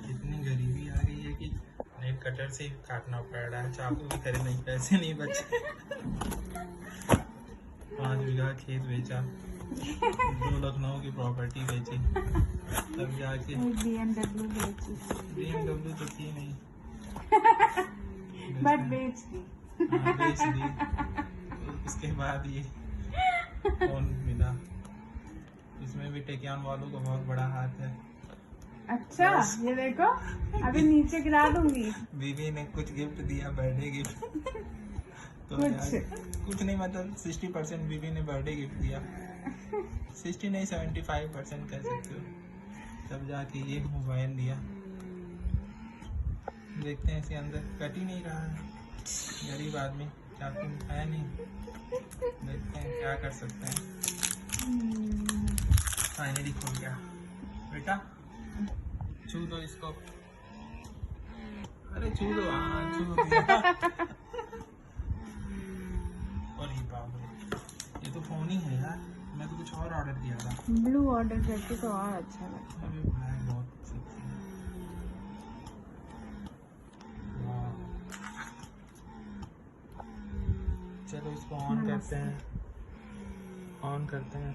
इतनी गरीबी आ गई है कि नेल कटर से ही काटना पड़ रहा है, चाकू भी खरीदने के पैसे नहीं बचे। 5 बीघा खेत बेचा, 2 लखनऊ की प्रॉपर्टी बेची, तब जाके BMW तो थी नहीं, बट बेच दी। हाँ, बेच दी। तो उसके बाद ये फोन मिला, इसमें भी टेकियान वालों का बहुत बड़ा हाथ है। अच्छा, ये देखो अभी नीचे गिरा दूंगी। बीवी ने कुछ गिफ्ट दिया, बर्थडे गिफ्ट। तो कुछ नहीं, मतलब 60% बीवी ने बर्थडे गिफ्ट दिया, 60 नहीं 75% कह सकते हो। तब जाके ये मोबाइल दिया। देखते हैं इसके अंदर कट ही नहीं रहा है, गरीब आदमी, चाकू है नहीं, देखते हैं क्या कर सकते हैं। फाइनली खुल गया। बेटा छू दो इसको, अरे छू दो, हाँ छू दिया। और ही बाप रे, ये तो फोन ही है यार, मैं तो कुछ और ऑर्डर किया था। ब्लू ऑर्डर करके तो और अच्छा लगता है। अभी ब्लैक बहुत सेक्सी है। वाह। चलो इसको ऑन करते हैं, ऑन करते हैं।